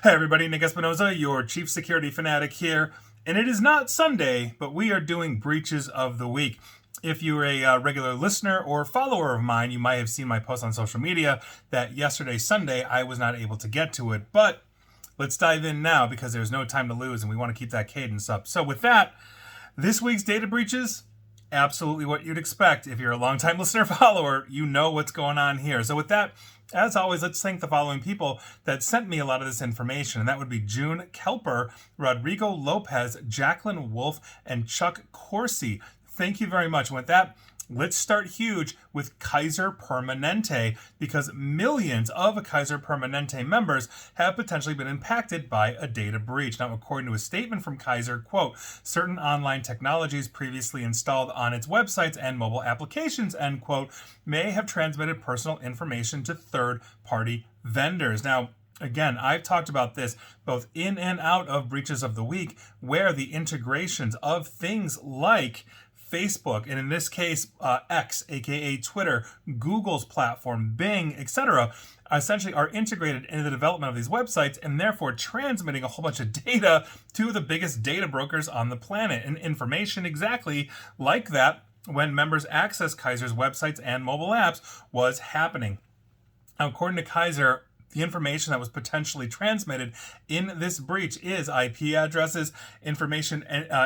Hey everybody, Nick Espinoza, your chief security fanatic here. And it is not Sunday, but we are doing breaches of the week. If you're a regular listener or follower of mine, you might have seen my post on social media that yesterday, Sunday, I was not able to get to it. But let's dive in now because there's no time to lose and we want to keep that cadence up. So with that, this week's data breaches, absolutely what you'd expect. If you're a longtime listener or follower, you know what's going on here. So with that, as always, let's thank the following people that sent me a lot of this information, and that would be June Kelper, Rodrigo Lopez, Jacqueline Wolf, and Chuck Corsi. Thank you very much. And with that, let's start huge with Kaiser Permanente, because millions of Kaiser Permanente members have potentially been impacted by a data breach. Now, according to a statement from Kaiser, quote, certain online technologies previously installed on its websites and mobile applications, end quote, may have transmitted personal information to third-party vendors. Now, again, I've talked about this both in and out of breaches of the week, where the integrations of things like Facebook, and in this case, X, aka Twitter, Google's platform, Bing, etc., essentially are integrated into the development of these websites and therefore transmitting a whole bunch of data to the biggest data brokers on the planet. And information exactly like that, when members access Kaiser's websites and mobile apps, was happening. Now, according to Kaiser, the information that was potentially transmitted in this breach is IP addresses, information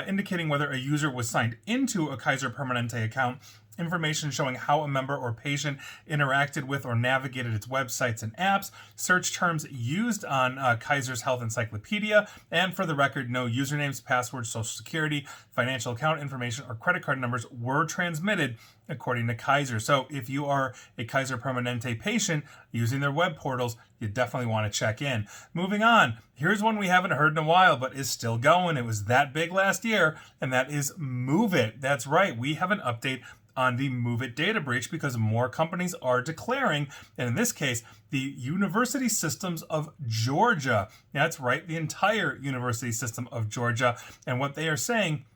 indicating whether a user was signed into a Kaiser Permanente account, information showing how a member or patient interacted with or navigated its websites and apps, search terms used on Kaiser's Health Encyclopedia, and for the record, no usernames, passwords, social security, financial account information, or credit card numbers were transmitted according to Kaiser. So if you are a Kaiser Permanente patient using their web portals, you definitely want to check in. Moving on, here's one we haven't heard in a while, but is still going. It was that big last year, and that is MOVEit. That's right, we have an update on the MOVEit data breach because more companies are declaring, and in this case, the University Systems of Georgia. That's right, the entire University System of Georgia. And what they are saying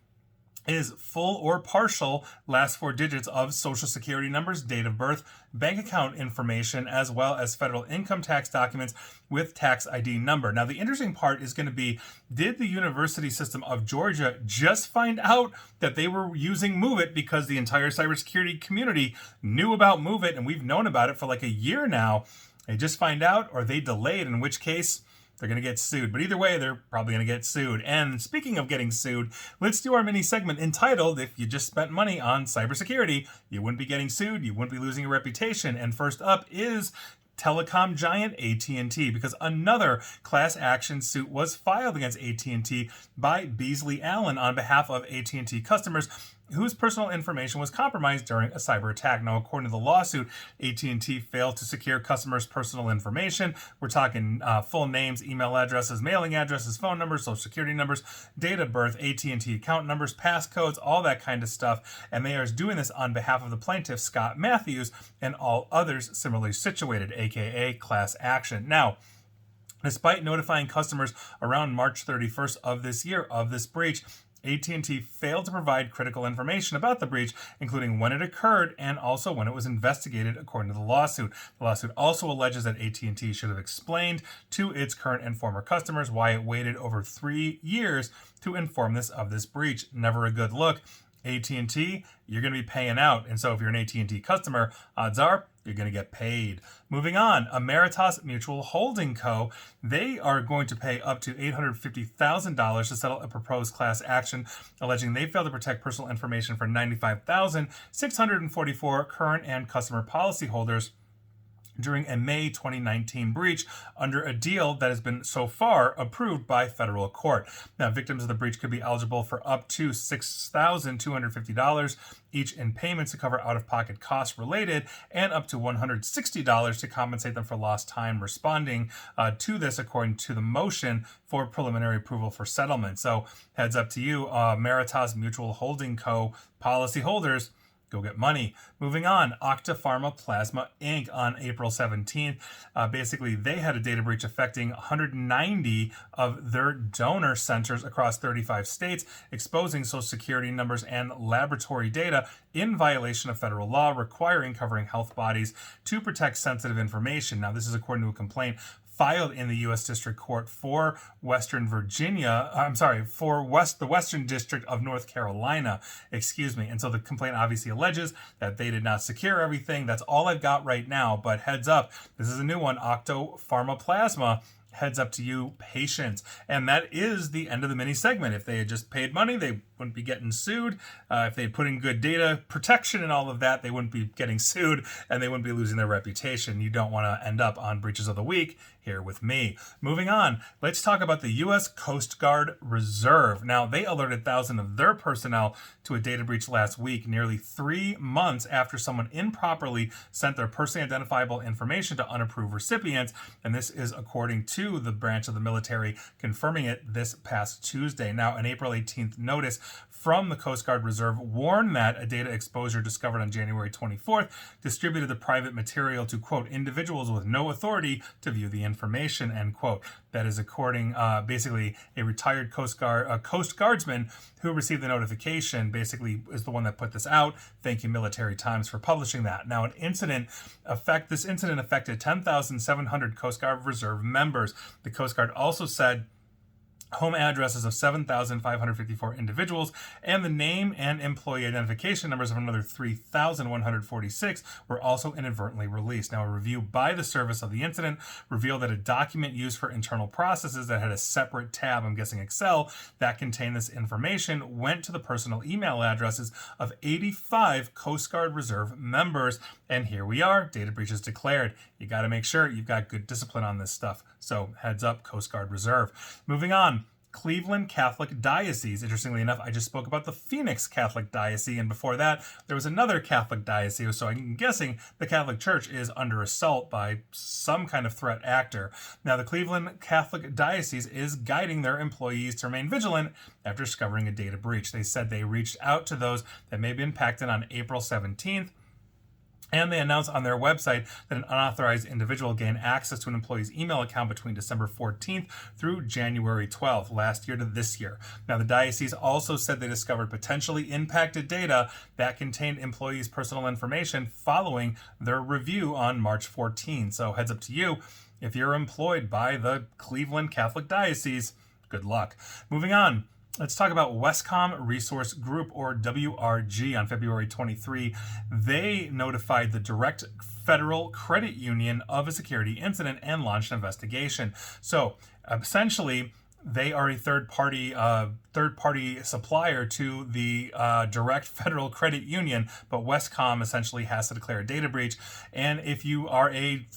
is full or partial last four digits of social security numbers, date of birth, bank account information, as well as federal income tax documents with tax ID number. Now, the interesting part is going to be, did the University System of Georgia just find out that they were using MOVEit because the entire cybersecurity community knew about MOVEit and we've known about it for like a year now? They just find out, or they delayed, in which case they're going to get sued. But either way, they're probably going to get sued. And speaking of getting sued, let's do our mini segment entitled, If You Just Spent Money on Cybersecurity, You Wouldn't Be Getting Sued, You Wouldn't Be Losing Your Reputation. And first up is telecom giant AT&T, because another class action suit was filed against AT&T by Beasley Allen on behalf of AT&T customers whose personal information was compromised during a cyber attack. Now, according to the lawsuit, AT&T failed to secure customers' personal information. We're talking full names, email addresses, mailing addresses, phone numbers, social security numbers, date of birth, AT&T account numbers, passcodes, all that kind of stuff. And they are doing this on behalf of the plaintiff, Scott Matthews, and all others similarly situated, aka class action. Now, despite notifying customers around March 31st of this year of this breach, AT&T failed to provide critical information about the breach, including when it occurred and also when it was investigated, according to the lawsuit. The lawsuit also alleges that AT&T should have explained to its current and former customers why it waited over 3 years to inform this of this breach. Never a good look. AT&T, you're going to be paying out. And so if you're an AT&T customer, odds are you're going to get paid. Moving on, Emeritus Mutual Holding Co., they are going to pay up to $850,000 to settle a proposed class action alleging they failed to protect personal information for 95,644 current and customer policyholders during a May 2019 breach under a deal that has been so far approved by federal court. Now, victims of the breach could be eligible for up to $6,250 each in payments to cover out-of-pocket costs related, and up to $160 to compensate them for lost time responding to this, according to the motion for preliminary approval for settlement. So, heads up to you, Meritas Mutual Holding Co. policyholders. Go get money. Moving on, Octa Pharma Plasma Inc. on April 17th. Basically, they had a data breach affecting 190 of their donor centers across 35 states, exposing social security numbers and laboratory data in violation of federal law requiring covering health bodies to protect sensitive information. Now, this is according to a complaint filed in the U.S. District Court for Western Virginia. The Western District of North Carolina, excuse me. And so the complaint obviously alleges that they did not secure everything. That's all I've got right now. But heads up, this is a new one, Octo Pharmaplasma. Heads up to you, patients. And that is the end of the mini segment. If they had just paid money, they wouldn't be getting sued. If they had put in good data protection and all of that, they wouldn't be getting sued and they wouldn't be losing their reputation. You don't want to end up on Breaches of the Week here with me. Moving on, let's talk about the U.S. Coast Guard Reserve. Now, they alerted thousands of their personnel to a data breach last week, nearly 3 months after someone improperly sent their personally identifiable information to unapproved recipients. And this is according to the branch of the military, confirming it this past Tuesday. Now, an April 18th notice from the Coast Guard Reserve warned that a data exposure discovered on January 24th distributed the private material to, quote, individuals with no authority to view the information, end quote. That is according, basically, a retired Coast Guardsman who received the notification, basically is the one that put this out. Thank you, Military Times, for publishing that. Now, this incident affected 10,700 Coast Guard Reserve members. The Coast Guard also said home addresses of 7,554 individuals and the name and employee identification numbers of another 3,146 were also inadvertently released. Now, a review by the service of the incident revealed that a document used for internal processes that had a separate tab, I'm guessing Excel, that contained this information went to the personal email addresses of 85 Coast Guard Reserve members. And here we are, data breaches declared. You got to make sure you've got good discipline on this stuff. So heads up, Coast Guard Reserve. Moving on. Cleveland Catholic Diocese. Interestingly enough, I just spoke about the Phoenix Catholic Diocese, and before that, there was another Catholic diocese, so I'm guessing the Catholic Church is under assault by some kind of threat actor. Now, the Cleveland Catholic Diocese is guiding their employees to remain vigilant after discovering a data breach. They said they reached out to those that may be impacted on April 17th, and they announced on their website that an unauthorized individual gained access to an employee's email account between December 14th through January 12th, last year to this year. Now, the diocese also said they discovered potentially impacted data that contained employees' personal information following their review on March 14. So heads up to you, if you're employed by the Cleveland Catholic Diocese, good luck. Moving on. Let's talk about Westcom Resource Group, or WRG, on February 23. They notified the Direct Federal Credit Union of a security incident and launched an investigation. So essentially, they are a third-party supplier to the Direct Federal Credit Union, but Westcom essentially has to declare a data breach. And if you are a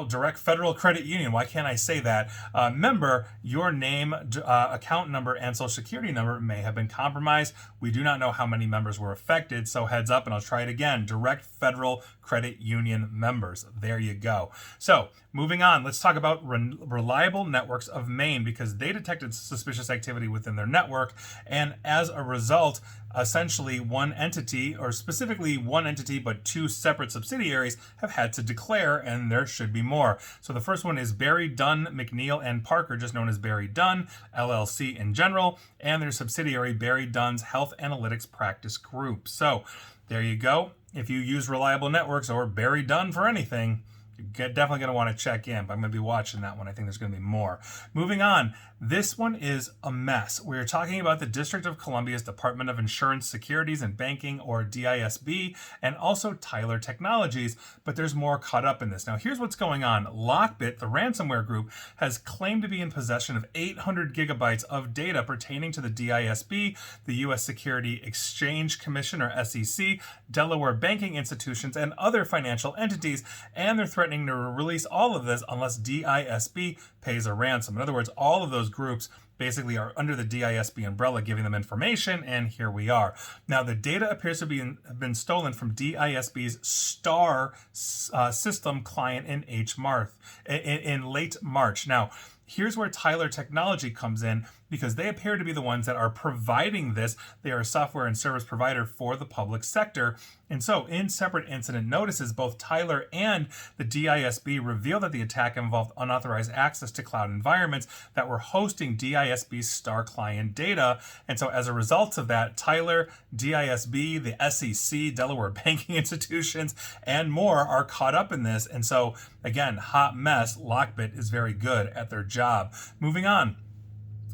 Direct Federal Credit Union, why can't I say that, member, your name, account number, and social security number may have been compromised. We do not know how many members were affected, so heads up, and I'll try it again. Direct Federal Credit Union members. There you go. So, moving on, let's talk about Reliable Networks of Maine, because they detected suspicious activity within their network, and as a result, essentially one entity, or specifically one entity but two separate subsidiaries, have had to declare, and there should be more. So the first one is Barry Dunn, McNeil and Parker, just known as Barry Dunn, LLC in general, and their subsidiary Barry Dunn's Health Analytics Practice Group. So there you go. If you use Reliable Networks or Barry Dunn for anything, you're definitely going to want to check in, but I'm going to be watching that one. I think there's going to be more. Moving on, this one is a mess. We're talking about the District of Columbia's Department of Insurance, Securities, and Banking, or DISB, and also Tyler Technologies, but there's more caught up in this. Now, here's what's going on. Lockbit, the ransomware group, has claimed to be in possession of 800 gigabytes of data pertaining to the DISB, the U.S. Security Exchange Commission, or SEC, Delaware banking institutions, and other financial entities, and they're threatening to release all of this unless DISB pays a ransom. In other words, all of those groups basically are under the DISB umbrella, giving them information, and here we are. Now, the data appears to have been stolen from DISB's STAR system client in late March. Now, here's where Tyler Technology comes in, because they appear to be the ones that are providing this. They are a software and service provider for the public sector. And so in separate incident notices, both Tyler and the DISB revealed that the attack involved unauthorized access to cloud environments that were hosting DISB's star client data. And so as a result of that, Tyler, DISB, the SEC, Delaware banking institutions, and more are caught up in this. And so again, hot mess. Lockbit is very good at their job. Moving on.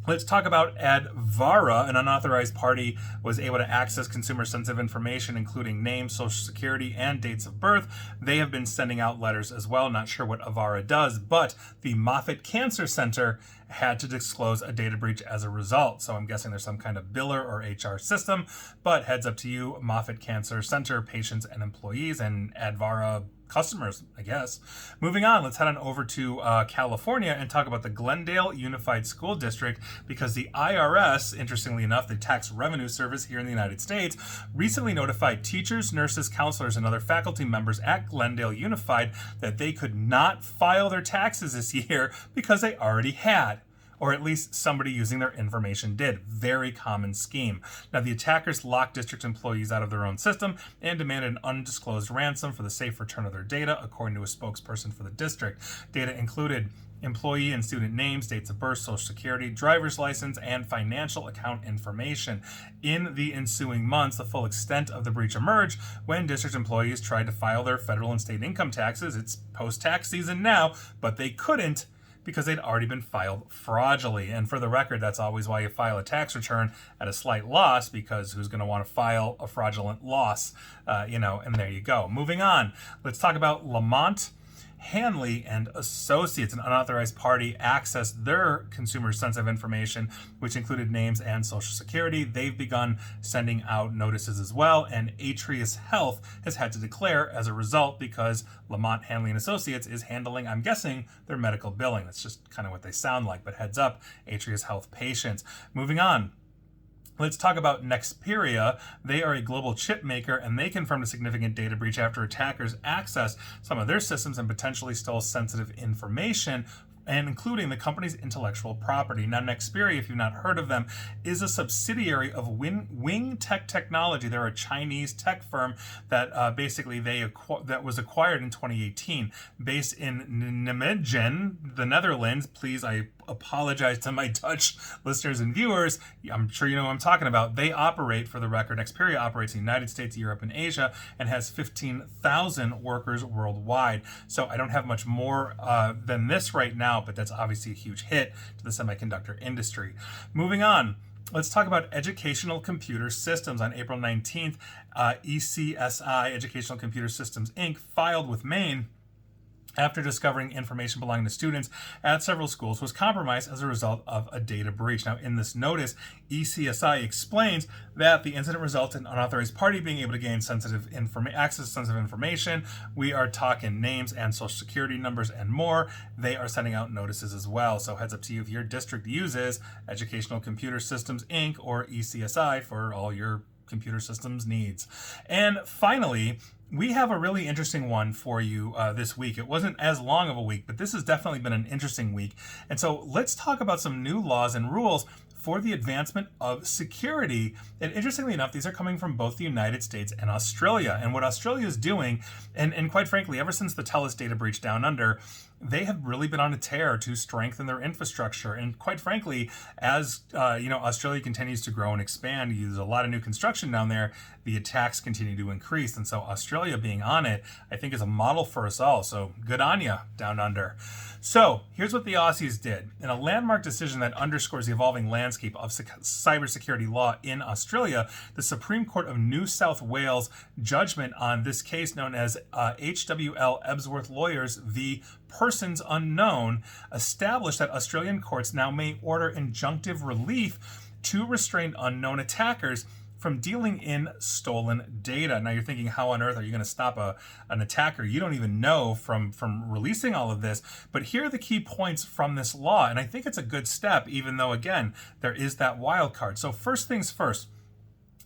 Let's talk about Advara. An unauthorized party was able to access consumer-sensitive information, including names, social security, and dates of birth. They have been sending out letters as well. Not sure what Advara does, but the MOVEit Cancer Center had to disclose a data breach as a result. So I'm guessing there's some kind of biller or HR system, but heads up to you, MOVEit Cancer Center, patients and employees, and Advara customers, I guess. Moving on, let's head on over to California and talk about the Glendale Unified School District, because the IRS, interestingly enough, the Tax Revenue Service here in the United States, recently notified teachers, nurses, counselors, and other faculty members at Glendale Unified that they could not file their taxes this year because they already had, or at least somebody using their information did. Very common scheme. Now, the attackers locked district employees out of their own system and demanded an undisclosed ransom for the safe return of their data, according to a spokesperson for the district. Data included employee and student names, dates of birth, social security, driver's license, and financial account information. In the ensuing months, the full extent of the breach emerged when district employees tried to file their federal and state income taxes. It's post-tax season now, but they couldn't because they'd already been filed fraudulently. And for the record, that's always why you file a tax return at a slight loss, because who's going to want to file a fraudulent loss? And there you go. Moving on, let's talk about Lamont Hanley and Associates. An unauthorized party accessed their consumer-sensitive information, which included names and social security. They've begun sending out notices as well, and Atrius Health has had to declare as a result, because Lamont Hanley and Associates is handling, I'm guessing, their medical billing. That's just kind of what they sound like, but heads up, Atrius Health patients. Moving on. Let's talk about Nexperia. They are a global chip maker, and they confirmed a significant data breach after attackers accessed some of their systems and potentially stole sensitive information, and including the company's intellectual property. Now, Nexperia, if you've not heard of them, is a subsidiary of Wing Tech Technology. They're a Chinese tech firm that that was acquired in 2018, based in Nijmegen, the Netherlands. Please, I apologize to my Dutch listeners and viewers. I'm sure you know what I'm talking about. They operate, for the record, Nexperia operates in the United States, Europe, and Asia, and has 15,000 workers worldwide. So I don't have much more than this right now, but that's obviously a huge hit to the semiconductor industry. Moving on. Let's talk about Educational Computer Systems. On April 19th, ECSI, Educational Computer Systems, Inc., filed with Maine after discovering information belonging to students at several schools was compromised as a result of a data breach. Now, in this notice, ECSI explains that the incident resulted in an unauthorized party being able to gain access to sensitive information. We are talking names and social security numbers and more. They are sending out notices as well. So heads up to you if your district uses Educational Computer Systems, Inc. or ECSI for all your computer systems needs. And finally, we have a really interesting one for you this week. It wasn't as long of a week, but this has definitely been an interesting week. And so let's talk about some new laws and rules for the advancement of security. And interestingly enough, these are coming from both the United States and Australia. And what Australia is doing, and quite frankly, ever since the TELUS data breach down under, they have really been on a tear to strengthen their infrastructure. And quite frankly, as Australia continues to grow and expand, there's a lot of new construction down there, the attacks continue to increase. And so Australia being on it, I think, is a model for us all. So good on ya, down under. So here's what the Aussies did. In a landmark decision that underscores the evolving landscape of cybersecurity law in Australia, the Supreme Court of New South Wales judgment on this case, known as HWL Ebsworth Lawyers v. Persons Unknown, established that Australian courts now may order injunctive relief to restrain unknown attackers from dealing in stolen data. Now you're thinking, how on earth are you going to stop an attacker you don't even know from releasing all of this? But here are the key points from this law, and I think it's a good step, even though, again, there is that wild card. So first things first,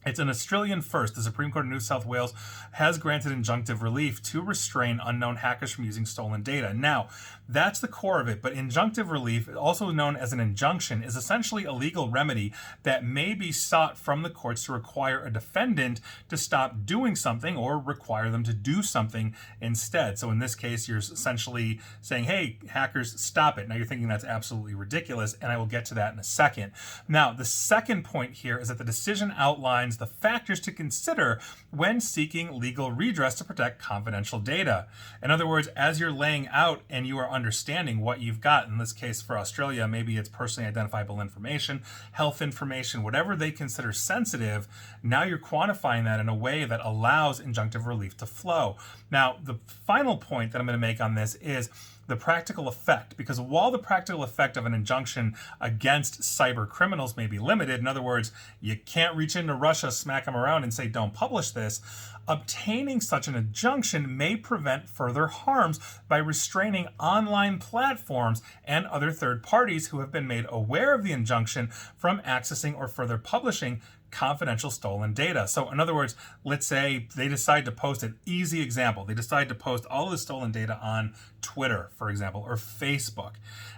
It's an Australian first. The Supreme Court of New South Wales has granted injunctive relief to restrain unknown hackers from using stolen data. Now, that's the core of it, but injunctive relief, also known as an injunction, is essentially a legal remedy that may be sought from the courts to require a defendant to stop doing something or require them to do something instead. So in this case, you're essentially saying, hey, hackers, stop it. Now you're thinking that's absolutely ridiculous, and I will get to that in a second. Now, the second point here is that the decision outlines the factors to consider when seeking legal redress to protect confidential data. In other words, as you're laying out and you are understanding what you've got, in this case for Australia, maybe it's personally identifiable information, health information, whatever they consider sensitive, now you're quantifying that in a way that allows injunctive relief to flow. Now, the final point that I'm going to make on this is the practical effect, because while the practical effect of an injunction against cyber criminals may be limited, in other words, you can't reach into Russia, smack them around and say, don't publish this, obtaining such an injunction may prevent further harms by restraining online platforms and other third parties who have been made aware of the injunction from accessing or further publishing confidential stolen data. So in other words, let's say they decide to post an easy example. They decide to post all the stolen data on Twitter, for example, or Facebook.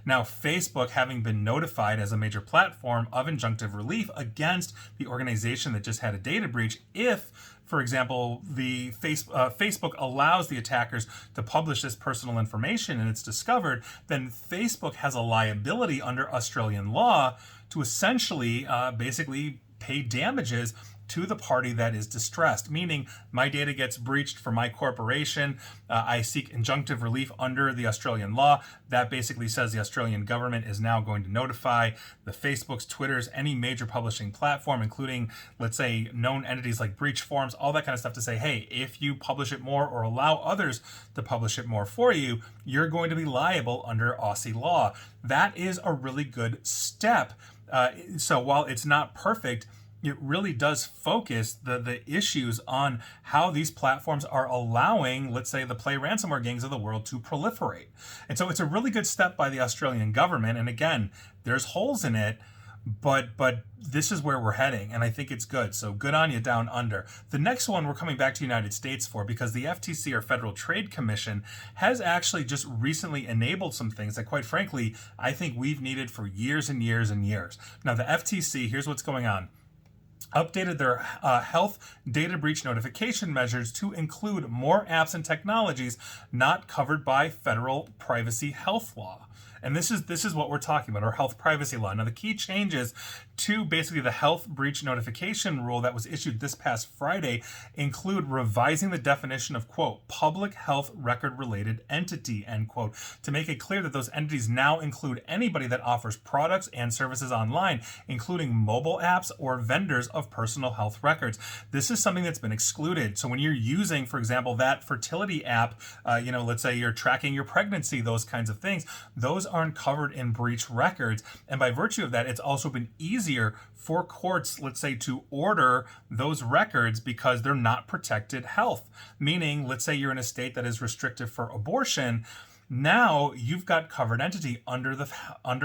Now, Facebook, having been notified as a major platform of injunctive relief against the organization that just had a data breach, if, for example, the Facebook allows the attackers to publish this personal information and it's discovered, then Facebook has a liability under Australian law to essentially basically pay damages to the party that is distressed, meaning my data gets breached for my corporation. I seek injunctive relief under the Australian law. That basically says the Australian government is now going to notify the Facebooks, Twitters, any major publishing platform, including, let's say, known entities like breach forums, all that kind of stuff, to say, hey, if you publish it more or allow others to publish it more for you, you're going to be liable under Aussie law. That is a really good step. So while it's not perfect, it really does focus the issues on how these platforms are allowing, let's say, the play ransomware gangs of the world to proliferate. And so it's a really good step by the Australian government. And again, there's holes in it, but this is where we're heading, and I think it's good. So good on you down under. The next one we're coming back to the United States for, because the FTC, or Federal Trade Commission, has actually just recently enabled some things that, quite frankly, I think we've needed for years and years and years. Now, the FTC, here's what's going on. Updated their health data breach notification measures to include more apps and technologies not covered by federal privacy health law. And this is what we're talking about, our health privacy law. Now, the key changes to basically the health breach notification rule that was issued this past Friday include revising the definition of, quote, public health record related entity, end quote, to make it clear that those entities now include anybody that offers products and services online, including mobile apps or vendors of personal health records. This is something that's been excluded. So when you're using, for example, that fertility app, let's say you're tracking your pregnancy, those kinds of things, those aren't covered in breach records. And by virtue of that, it's also been easier for courts, let's say, to order those records because they're not protected health. Meaning, let's say you're in a state that is restrictive for abortion. Now you've got covered entity under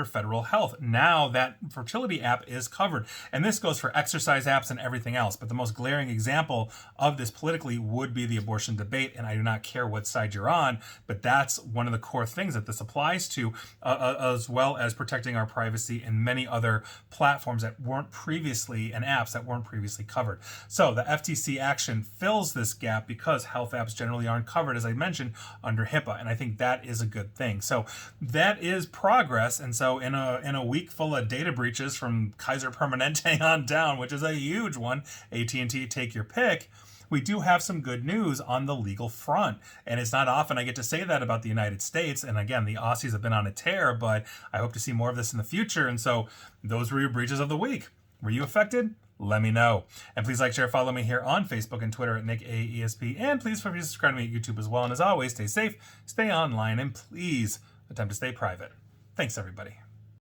federal health. Now that fertility app is covered. And this goes for exercise apps and everything else. But the most glaring example of this politically would be the abortion debate. And I do not care what side you're on, but that's one of the core things that this applies to, as well as protecting our privacy in many other platforms that weren't previously, and apps that weren't previously covered. So the FTC action fills this gap because health apps generally aren't covered, as I mentioned, under HIPAA. And I think that is a good thing. So that is progress. And so in a week full of data breaches from Kaiser Permanente on down, which is a huge one, AT&T, take your pick, we do have some good news on the legal front. And it's not often I get to say that about the United States. And again, the Aussies have been on a tear, but I hope to see more of this in the future. And so those were your breaches of the week. Were you affected? Let me know. And please like, share, follow me here on Facebook and Twitter at NickAESP. And please feel free to subscribe to me at YouTube as well. And as always, stay safe, stay online, and please attempt to stay private. Thanks, everybody.